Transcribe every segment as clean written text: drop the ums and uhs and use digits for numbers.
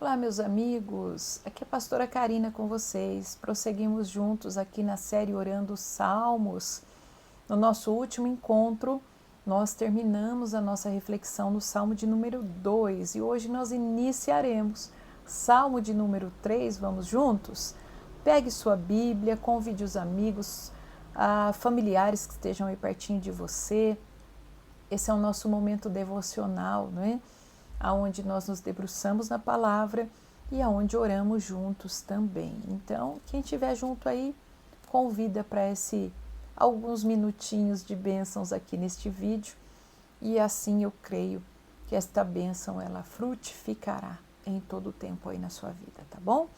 Olá, meus amigos, aqui é a pastora Karina com vocês. Prosseguimos juntos aqui na série Orando Salmos. No nosso último encontro, nós terminamos a nossa reflexão no Salmo de número 2 e hoje nós iniciaremos Salmo de número 3. Vamos juntos? Pegue sua Bíblia, convide os amigos, familiares que estejam aí pertinho de você. Esse é o nosso momento devocional, não é? Aonde nós nos debruçamos na palavra e aonde oramos juntos também. Então, quem estiver junto aí, convida para alguns minutinhos de bênçãos aqui neste vídeo e assim eu creio que esta bênção ela frutificará em todo o tempo aí na sua vida, tá bom?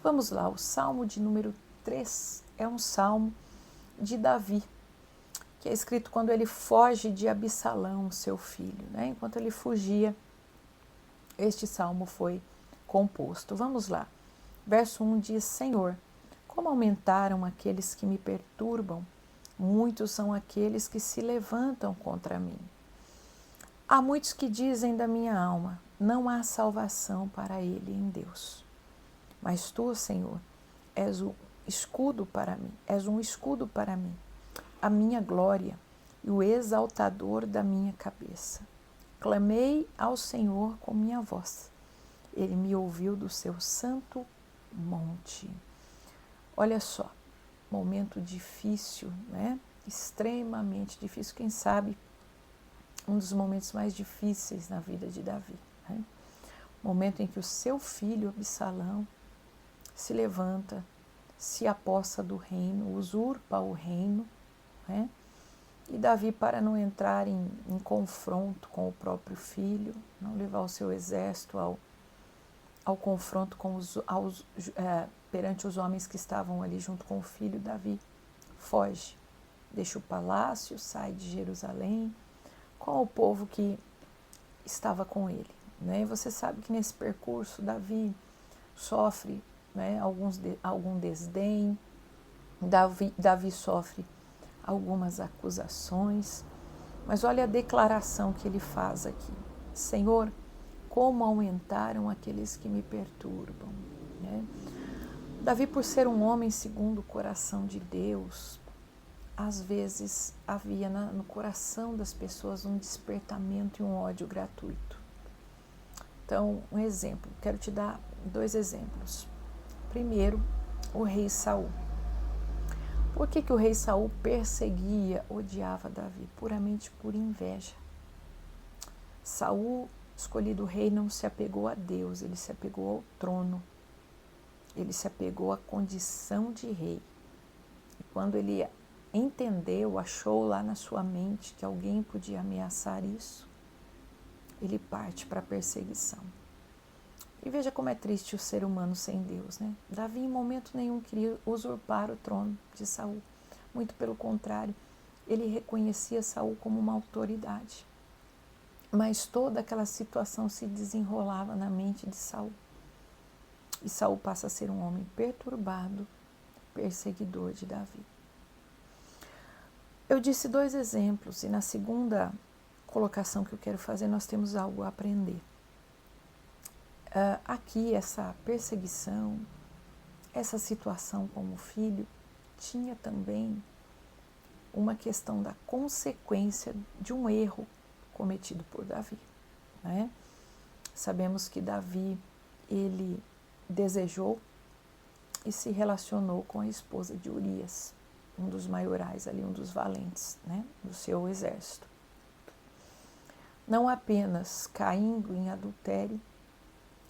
Vamos lá, o Salmo de número 3 é um salmo de Davi, que é escrito quando ele foge de Absalão, seu filho, né? Enquanto ele fugia, este salmo foi composto. Vamos lá. Verso 1 diz: Senhor, como aumentaram aqueles que me perturbam, muitos são aqueles que se levantam contra mim. Há muitos que dizem da minha alma, não há salvação para ele em Deus. Mas tu, Senhor, és um escudo para mim, a minha glória e o exaltador da minha cabeça. Clamei ao Senhor com minha voz. Ele me ouviu do seu santo monte. Olha só, momento difícil, né? Extremamente difícil. Quem sabe um dos momentos mais difíceis na vida de Davi, né? Momento em que o seu filho Absalão se levanta, se apossa do reino, usurpa o reino, né? E Davi, para não entrar em confronto com o próprio filho, não levar o seu exército ao confronto perante os homens que estavam ali junto com o filho, Davi foge, deixa o palácio, sai de Jerusalém com o povo que estava com ele, né? E você sabe que nesse percurso Davi sofre, né, algum desdém, Davi sofre algumas acusações, mas olha a declaração que ele faz aqui: Senhor, como aumentaram aqueles que me perturbam, né? Davi, por ser um homem segundo o coração de Deus, às vezes havia no coração das pessoas um despertamento e um ódio gratuito. Então, um exemplo, quero te dar 2 exemplos. Primeiro, o rei Saul. Por que o rei Saul perseguia, odiava Davi? Puramente por inveja. Saul, escolhido rei, não se apegou a Deus, ele se apegou ao trono. Ele se apegou à condição de rei. E quando ele entendeu, achou lá na sua mente que alguém podia ameaçar isso, ele parte para a perseguição. E veja como é triste o ser humano sem Deus, né? Davi em momento nenhum queria usurpar o trono de Saul. Muito pelo contrário, ele reconhecia Saul como uma autoridade. Mas toda aquela situação se desenrolava na mente de Saul. E Saul passa a ser um homem perturbado, perseguidor de Davi. Eu disse 2 exemplos e na segunda colocação que eu quero fazer nós temos algo a aprender. Aqui essa perseguição, essa situação com o filho, tinha também uma questão da consequência de um erro cometido por Davi, né? Sabemos que Davi, ele desejou e se relacionou com a esposa de Urias, um dos maiorais ali, um dos valentes, né, do seu exército. Não apenas caindo em adultério,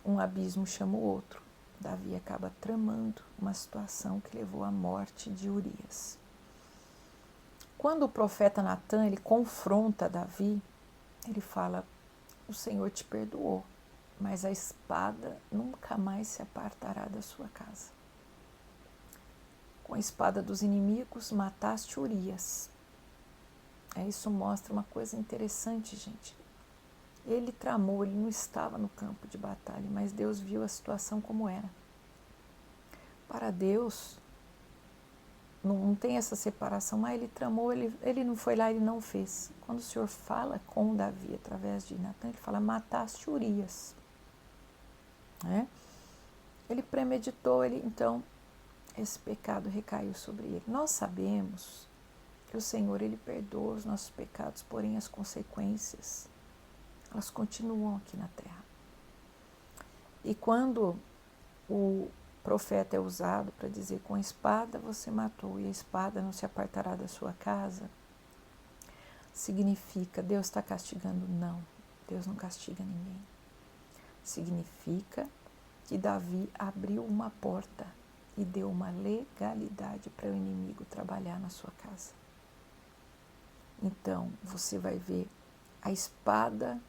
um abismo chama o outro. Davi acaba tramando uma situação que levou à morte de Urias. Quando o profeta Natã, ele confronta Davi, ele fala: o Senhor te perdoou, mas a espada nunca mais se apartará da sua casa. Com a espada dos inimigos mataste Urias. Isso mostra uma coisa interessante, gente. Ele tramou, ele não estava no campo de batalha, mas Deus viu a situação como era. Para Deus, não tem essa separação, mas ele tramou, ele não foi lá, ele não fez. Quando o Senhor fala com Davi através de Natã, ele fala: mataste Urias. ele premeditou, então esse pecado recaiu sobre ele. Nós sabemos que o Senhor, ele perdoa os nossos pecados, porém as consequências, elas continuam aqui na terra. E quando o profeta é usado para dizer, com a espada você matou e a espada não se apartará da sua casa, significa, Deus está castigando? Não, Deus não castiga ninguém. Significa que Davi abriu uma porta e deu uma legalidade para o inimigo trabalhar na sua casa. Então, você vai ver a espada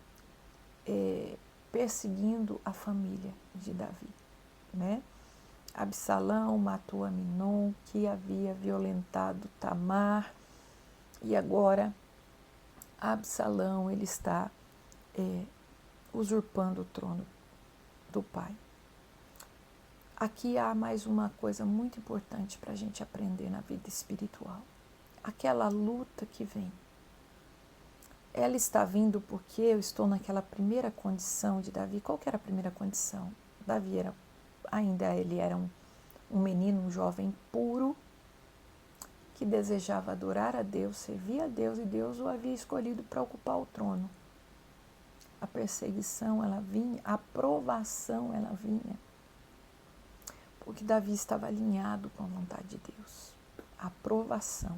perseguindo a família de Davi, né? Absalão matou Aminon, que havia violentado Tamar, e agora Absalão, ele está usurpando o trono do pai. Aqui há mais uma coisa muito importante para a gente aprender na vida espiritual. Aquela luta que vem, ela está vindo porque eu estou naquela primeira condição de Davi. Qual que era a primeira condição? Davi ele era um menino, um jovem puro, que desejava adorar a Deus, servir a Deus, e Deus o havia escolhido para ocupar o trono. A perseguição, ela vinha, a provação, ela vinha, porque Davi estava alinhado com a vontade de Deus. A provação,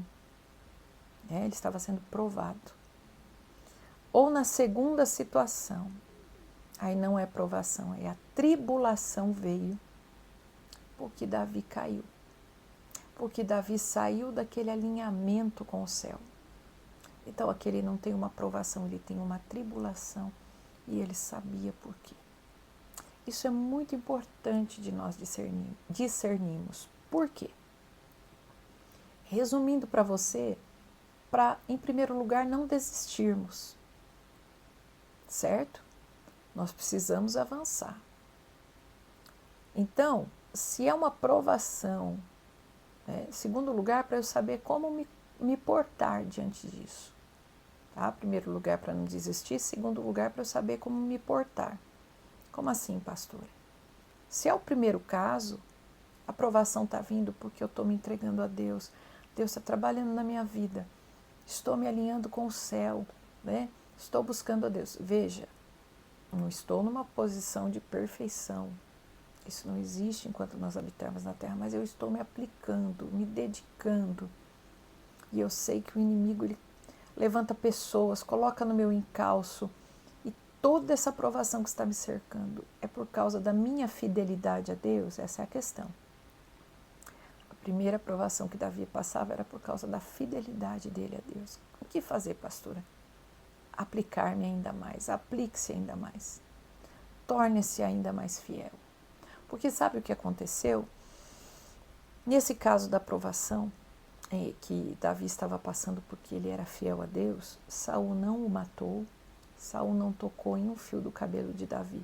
ele estava sendo provado. Ou na segunda situação, aí não é provação, é a tribulação veio, porque Davi caiu. Porque Davi saiu daquele alinhamento com o céu. Então aqui ele não tem uma provação, ele tem uma tribulação, e ele sabia por quê. Isso é muito importante de nós discernirmos. Por quê? Resumindo para você, para, em primeiro lugar, não desistirmos. Certo? Nós precisamos avançar. Então, se é uma provação, segundo lugar, para eu saber como me portar diante disso. Tá? Primeiro lugar, para não desistir. Segundo lugar, para eu saber como me portar. Como assim, pastora? Se é o primeiro caso, a provação está vindo porque eu estou me entregando a Deus. Deus está trabalhando na minha vida. Estou me alinhando com o céu, né? Estou buscando a Deus. Veja, não estou numa posição de perfeição. Isso não existe enquanto nós habitarmos na terra, mas eu estou me aplicando, me dedicando. E eu sei que o inimigo, ele levanta pessoas, coloca no meu encalço, e toda essa provação que está me cercando é por causa da minha fidelidade a Deus. Essa é a questão. A primeira provação que Davi passava era por causa da fidelidade dele a Deus. O que fazer, pastora? Aplicar-me ainda mais, aplique-se ainda mais, torne-se ainda mais fiel. Porque sabe o que aconteceu? Nesse caso da provação, que Davi estava passando porque ele era fiel a Deus, Saul não o matou, Saul não tocou em um fio do cabelo de Davi.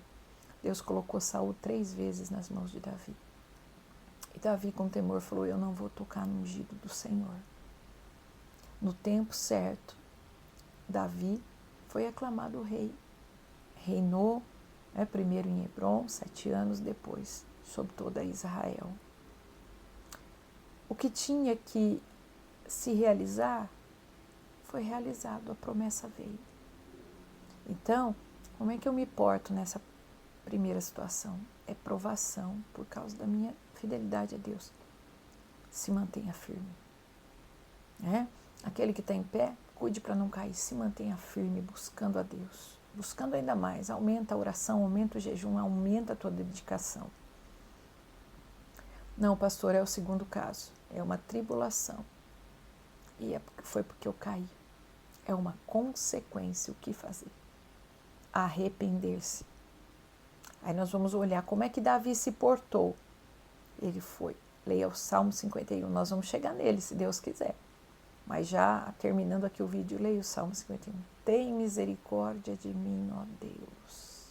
Deus colocou Saul 3 vezes nas mãos de Davi. E Davi, com temor, falou, eu não vou tocar no ungido do Senhor. No tempo certo, Davi foi aclamado rei. Reinou, primeiro em Hebrom, 7 anos depois, sobre toda Israel. O que tinha que se realizar, foi realizado, a promessa veio. Então, como é que eu me porto nessa primeira situação? É provação por causa da minha fidelidade a Deus. Se mantenha firme. Aquele que está em pé, cuide para não cair, se mantenha firme, buscando a Deus. Buscando ainda mais, aumenta a oração, aumenta o jejum, aumenta a tua dedicação. Não, pastor, é o segundo caso, é uma tribulação. E foi porque eu caí. É uma consequência, o que fazer? Arrepender-se. Aí nós vamos olhar como é que Davi se portou. Ele foi, leia o Salmo 51, nós vamos chegar nele, se Deus quiser. Mas já terminando aqui o vídeo, leia o Salmo 51. Tem misericórdia de mim, ó Deus.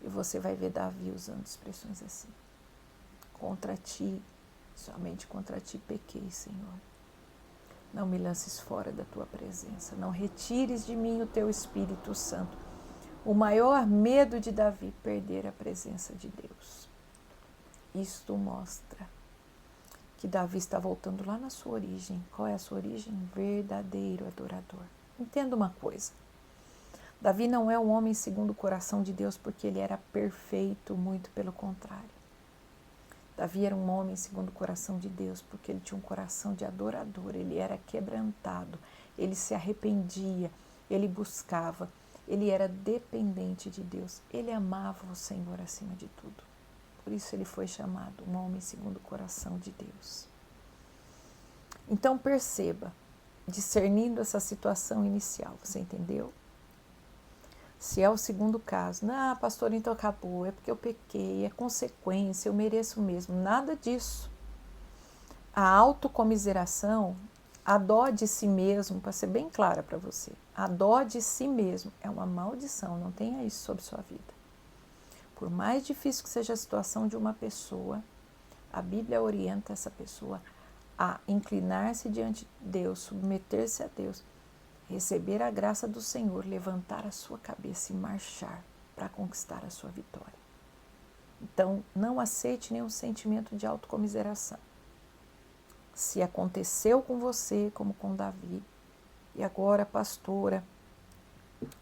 E você vai ver Davi usando expressões assim. Contra ti, somente contra ti pequei, Senhor. Não me lances fora da tua presença. Não retires de mim o teu Espírito Santo. O maior medo de Davi, perder a presença de Deus. Isto mostra que Davi está voltando lá na sua origem. Qual é a sua origem? Verdadeiro adorador. Entenda uma coisa. Davi não é um homem segundo o coração de Deus porque ele era perfeito, muito pelo contrário. Davi era um homem segundo o coração de Deus porque ele tinha um coração de adorador, ele era quebrantado, ele se arrependia, ele buscava, ele era dependente de Deus, ele amava o Senhor acima de tudo. Por isso ele foi chamado um homem segundo o coração de Deus. Então perceba, discernindo essa situação inicial, você entendeu? Se é o segundo caso, não, pastor, então acabou, é porque eu pequei, é consequência, eu mereço mesmo. Nada disso. A autocomiseração, a dó de si mesmo, para ser bem clara para você, a dó de si mesmo é uma maldição, não tenha isso sobre sua vida. Por mais difícil que seja a situação de uma pessoa, a Bíblia orienta essa pessoa a inclinar-se diante de Deus, submeter-se a Deus, receber a graça do Senhor, levantar a sua cabeça e marchar para conquistar a sua vitória. Então, não aceite nenhum sentimento de autocomiseração. Se aconteceu com você, como com Davi, e agora, pastora,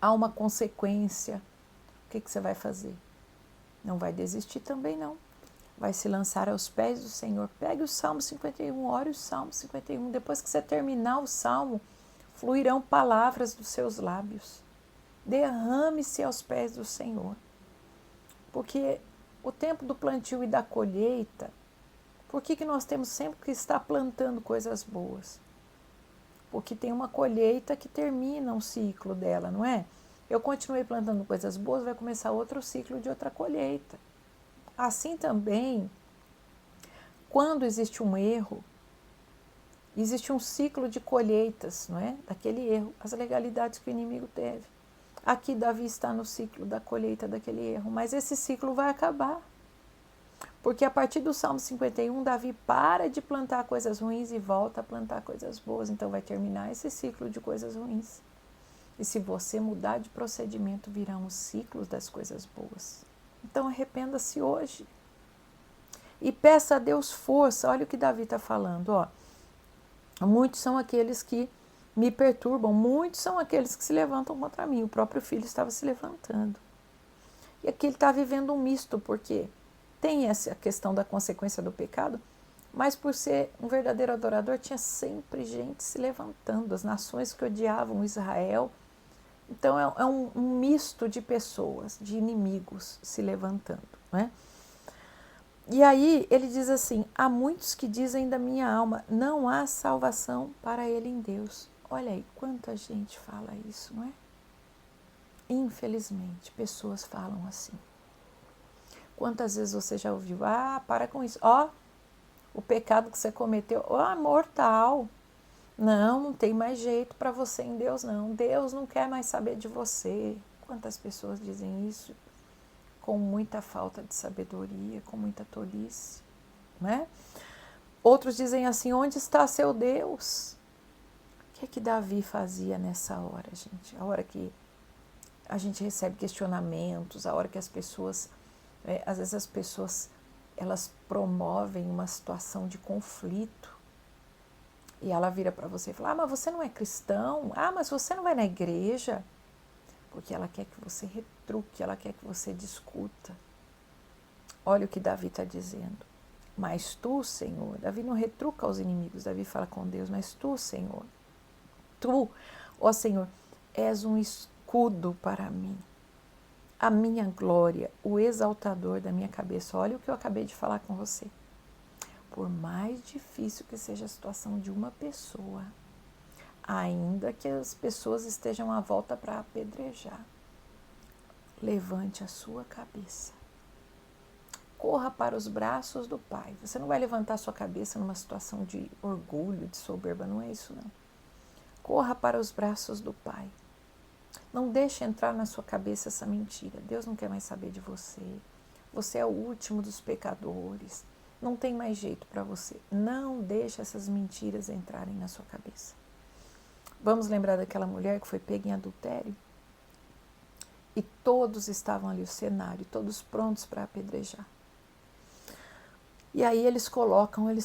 há uma consequência, o que você vai fazer? Não vai desistir também não. Vai se lançar aos pés do Senhor. Pegue o Salmo 51, ore o Salmo 51. Depois que você terminar o Salmo, fluirão palavras dos seus lábios. Derrame-se aos pés do Senhor. Porque o tempo do plantio e da colheita, por que nós temos sempre que estar plantando coisas boas? Porque tem uma colheita que termina um ciclo dela, não é? Eu continuei plantando coisas boas, vai começar outro ciclo de outra colheita. Assim também, quando existe um erro, existe um ciclo de colheitas, não é? Daquele erro, as legalidades que o inimigo teve. Aqui Davi está no ciclo da colheita daquele erro, mas esse ciclo vai acabar. Porque a partir do Salmo 51, Davi para de plantar coisas ruins e volta a plantar coisas boas. Então vai terminar esse ciclo de coisas ruins. E se você mudar de procedimento, virão os ciclos das coisas boas. Então arrependa-se hoje. E peça a Deus força. Olha o que Davi está falando, ó. Muitos são aqueles que me perturbam, muitos são aqueles que se levantam contra mim. O próprio filho estava se levantando. E aqui ele está vivendo um misto, porque tem essa questão da consequência do pecado, mas por ser um verdadeiro adorador, tinha sempre gente se levantando, as nações que odiavam Israel. Então é um misto de pessoas, de inimigos se levantando, né? E aí ele diz assim, há muitos que dizem da minha alma, não há salvação para ele em Deus. Olha aí, quanta gente fala isso, não é? Infelizmente, pessoas falam assim. Quantas vezes você já ouviu, para com isso, o pecado que você cometeu, mortal. Não tem mais jeito para você em Deus, não. Deus não quer mais saber de você. Quantas pessoas dizem isso? Com muita falta de sabedoria, com muita tolice, né? Outros dizem assim, onde está seu Deus? O que Davi fazia nessa hora, gente? A hora que a gente recebe questionamentos, a hora que as pessoas, às vezes as pessoas, elas promovem uma situação de conflito, e ela vira para você e fala, mas você não é cristão? Mas você não vai na igreja? Porque ela quer que você retruque, ela quer que você discuta. Olha o que Davi está dizendo. Mas tu, Senhor, Davi não retruca aos inimigos, Davi fala com Deus, mas tu, Senhor, tu, ó Senhor, és um escudo para mim, a minha glória, o exaltador da minha cabeça. Olha o que eu acabei de falar com você. Por mais difícil que seja a situação de uma pessoa, ainda que as pessoas estejam à volta para apedrejar, levante a sua cabeça. Corra para os braços do Pai. Você não vai levantar a sua cabeça numa situação de orgulho, de soberba, não é isso não. Corra para os braços do Pai. Não deixe entrar na sua cabeça essa mentira. Deus não quer mais saber de você. Você é o último dos pecadores. Não tem mais jeito para você. Não deixe essas mentiras entrarem na sua cabeça. Vamos lembrar daquela mulher que foi pega em adultério? E todos estavam ali, o cenário, todos prontos para apedrejar. E aí eles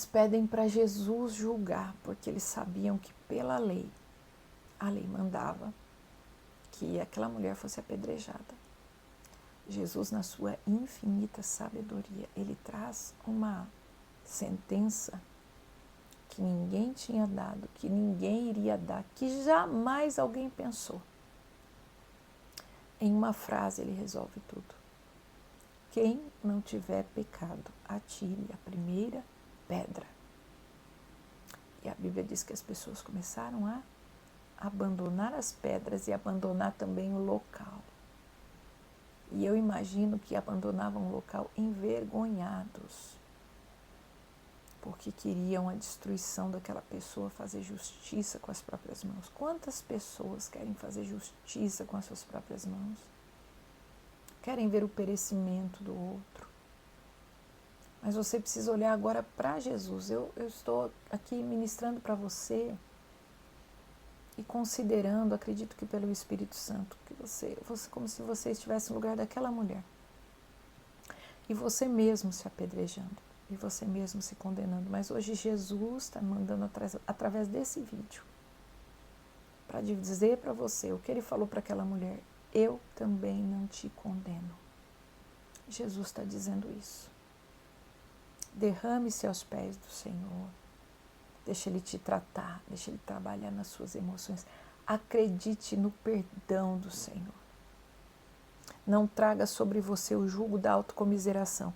pedem para Jesus julgar, porque eles sabiam que pela lei, a lei mandava que aquela mulher fosse apedrejada. Jesus, na sua infinita sabedoria, ele traz uma sentença que ninguém tinha dado, que ninguém iria dar, que jamais alguém pensou. Em uma frase ele resolve tudo. Quem não tiver pecado, atire a primeira pedra. E a Bíblia diz que as pessoas começaram a abandonar as pedras e abandonar também o local. E eu imagino que abandonavam o local envergonhados, porque queriam a destruição daquela pessoa, fazer justiça com as próprias mãos. Quantas pessoas querem fazer justiça com as suas próprias mãos? Querem ver o perecimento do outro. Mas você precisa olhar agora para Jesus. Eu estou aqui ministrando para você e considerando, acredito que pelo Espírito Santo, que você como se você estivesse no lugar daquela mulher. E você mesmo se apedrejando. E você mesmo se condenando. Mas hoje Jesus está mandando através desse vídeo para dizer para você o que ele falou para aquela mulher. Eu também não te condeno. Jesus está dizendo isso. Derrame-se aos pés do Senhor. Deixa Ele te tratar, deixa Ele trabalhar nas suas emoções. Acredite no perdão do Senhor. Não traga sobre você o jugo da autocomiseração.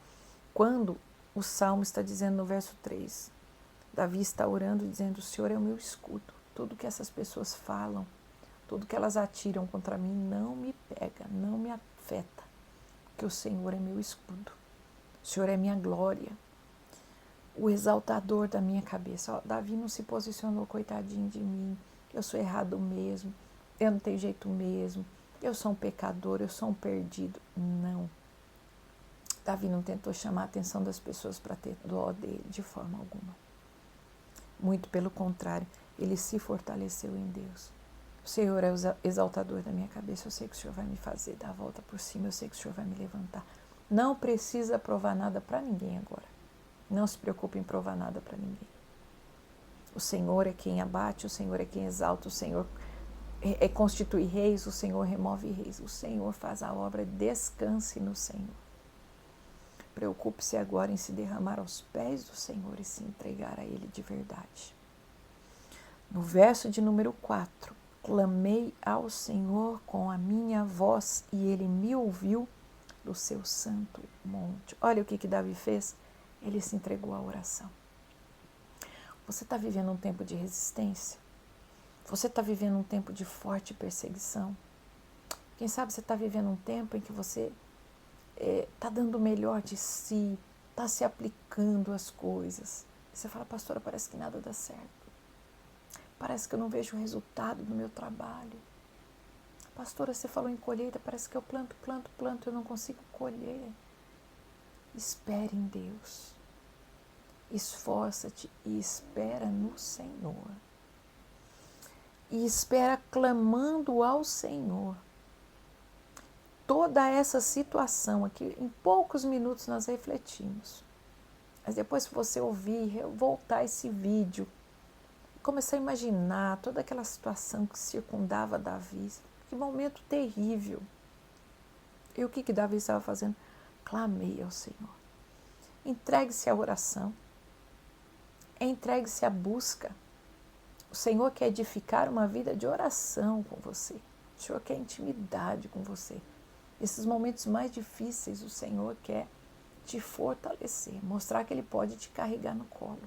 Quando o Salmo está dizendo no verso 3, Davi está orando dizendo, o Senhor é o meu escudo. Tudo que essas pessoas falam, tudo que elas atiram contra mim não me pega, não me afeta, porque o Senhor é meu escudo. O Senhor é minha glória, o exaltador da minha cabeça. Davi não se posicionou, coitadinho de mim, eu sou errado mesmo, eu não tenho jeito mesmo, eu sou um pecador, eu sou um perdido. Não. Davi não tentou chamar a atenção das pessoas para ter dó dele, de forma alguma. Muito pelo contrário, ele se fortaleceu em Deus. O Senhor é o exaltador da minha cabeça, eu sei que o Senhor vai me fazer dar a volta por cima, eu sei que o Senhor vai me levantar. Não precisa provar nada para ninguém agora. Não se preocupe em provar nada para ninguém. O Senhor é quem abate, o Senhor é quem exalta, o Senhor constitui reis, o Senhor remove reis, o Senhor faz a obra, descanse no Senhor. Preocupe-se agora em se derramar aos pés do Senhor e se entregar a Ele de verdade. No verso de número 4, clamei ao Senhor com a minha voz e Ele me ouviu do seu santo monte. Olha o que Davi fez, ele se entregou à oração. Você está vivendo um tempo de resistência? Você está vivendo um tempo de forte perseguição? Quem sabe você está vivendo um tempo em que você está dando o melhor de si, está se aplicando às coisas. E você fala, pastora, parece que nada dá certo. Parece que eu não vejo o resultado do meu trabalho. Pastora, você falou em colheita, parece que eu planto, eu não consigo colher. Espere em Deus. Esforça-te e espera no Senhor. E espera clamando ao Senhor. Toda essa situação aqui, em poucos minutos nós refletimos. Mas depois que você ouvir, voltar esse vídeo, começar a imaginar toda aquela situação que circundava Davi. Que momento terrível. E o que Davi estava fazendo? Clamei ao Senhor. Entregue-se à oração. Entregue-se à busca. O Senhor quer edificar uma vida de oração com você. O Senhor quer intimidade com você. Esses momentos mais difíceis, o Senhor quer te fortalecer, mostrar que Ele pode te carregar no colo.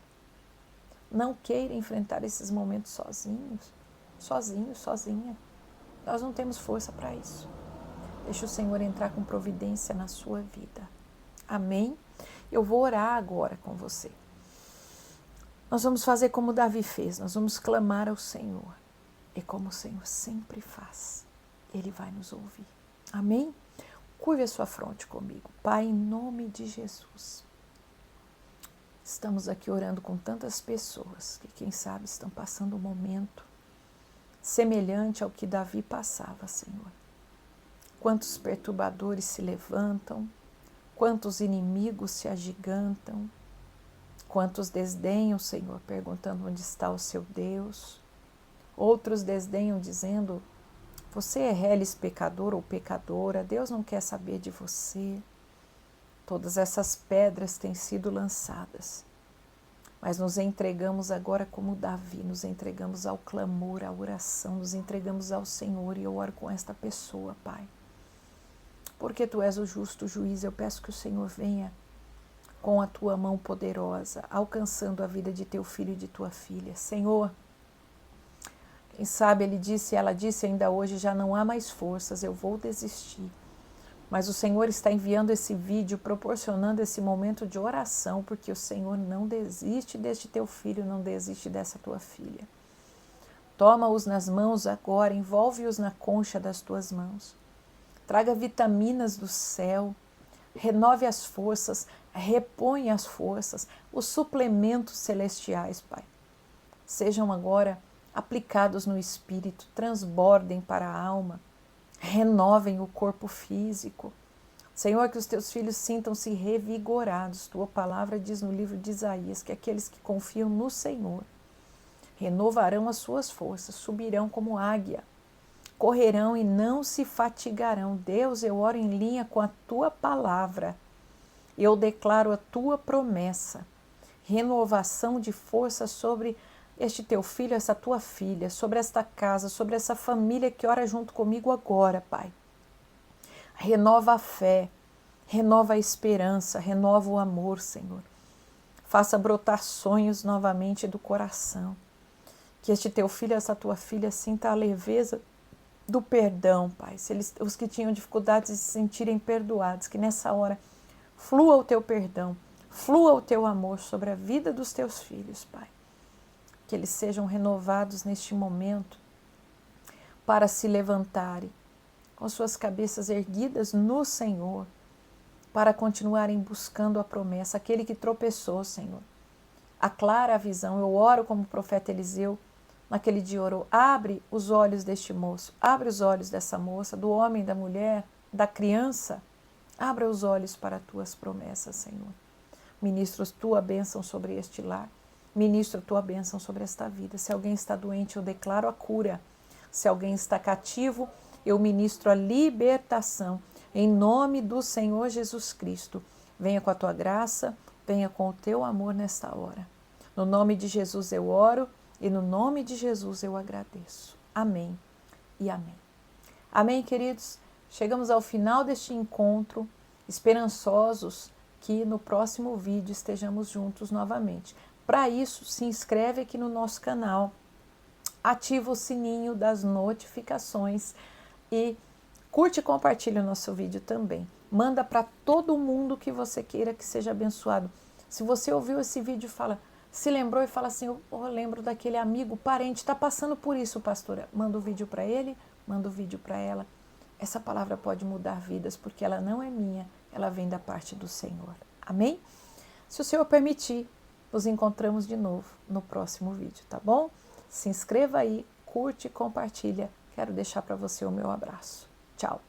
Não queira enfrentar esses momentos sozinho, sozinha. Nós não temos força para isso. Deixa o Senhor entrar com providência na sua vida. Amém? Eu vou orar agora com você. Nós vamos fazer como Davi fez, nós vamos clamar ao Senhor. E como o Senhor sempre faz, Ele vai nos ouvir. Amém? Curve a sua fronte comigo. Pai, em nome de Jesus. Estamos aqui orando com tantas pessoas que, quem sabe, estão passando um momento semelhante ao que Davi passava, Senhor. Quantos perturbadores se levantam, quantos inimigos se agigantam, Quantos desdenham, Senhor, perguntando onde está o seu Deus. Outros desdenham dizendo, você é reles pecador ou pecadora, Deus não quer saber de você. Todas essas pedras têm sido lançadas. Mas nos entregamos agora como Davi, nos entregamos ao clamor, à oração, nos entregamos ao Senhor e eu oro com esta pessoa, Pai. Porque Tu és o justo juiz, eu peço que o Senhor venha com a Tua mão poderosa, alcançando a vida de Teu filho e de Tua filha. Senhor, quem sabe ela disse ainda hoje, já não há mais forças, eu vou desistir. Mas o Senhor está enviando esse vídeo, proporcionando esse momento de oração, porque o Senhor não desiste deste teu filho, não desiste dessa tua filha. Toma-os nas mãos agora, envolve-os na concha das tuas mãos. Traga vitaminas do céu, renove as forças, repõe as forças, os suplementos celestiais, Pai. Sejam agora aplicados no espírito, transbordem para a alma, renovem o corpo físico. Senhor, que os teus filhos sintam-se revigorados. Tua palavra diz no livro de Isaías que aqueles que confiam no Senhor renovarão as suas forças, subirão como águia, correrão e não se fatigarão. Deus, eu oro em linha com a tua palavra. Eu declaro a tua promessa, renovação de força sobre este teu filho, essa tua filha, sobre esta casa, sobre essa família que ora junto comigo agora, Pai. Renova a fé, renova a esperança, renova o amor, Senhor. Faça brotar sonhos novamente do coração. Que este teu filho, essa tua filha, sinta a leveza do perdão, Pai. Os que tinham dificuldades de se sentirem perdoados, que nessa hora flua o teu perdão, flua o teu amor sobre a vida dos teus filhos, Pai. Que eles sejam renovados neste momento para se levantarem com suas cabeças erguidas no Senhor, para continuarem buscando a promessa. Aquele que tropeçou, Senhor, aclara a visão. Eu oro como o profeta Eliseu, naquele dia orou, abre os olhos deste moço, abre os olhos dessa moça, do homem, da mulher, da criança, abra os olhos para as tuas promessas, Senhor. Ministro tua bênção sobre este lar. Ministro tua bênção sobre esta vida. Se alguém está doente, eu declaro a cura. Se alguém está cativo, eu ministro a libertação. Em nome do Senhor Jesus Cristo. Venha com a tua graça, venha com o teu amor nesta hora. No nome de Jesus eu oro e no nome de Jesus eu agradeço. Amém e amém. Amém, queridos? Chegamos ao final deste encontro, esperançosos que no próximo vídeo estejamos juntos novamente. Para isso, se inscreve aqui no nosso canal, ativa o sininho das notificações e curte e compartilha o nosso vídeo também. Manda para todo mundo que você queira que seja abençoado. Se você ouviu esse vídeo se lembrou e fala assim, eu lembro daquele amigo, parente, está passando por isso, pastora. Manda o vídeo para ele, manda o vídeo para ela. Essa palavra pode mudar vidas, porque ela não é minha, ela vem da parte do Senhor. Amém? Se o Senhor permitir, nos encontramos de novo no próximo vídeo, tá bom? Se inscreva aí, curte e compartilha. Quero deixar para você o meu abraço. Tchau!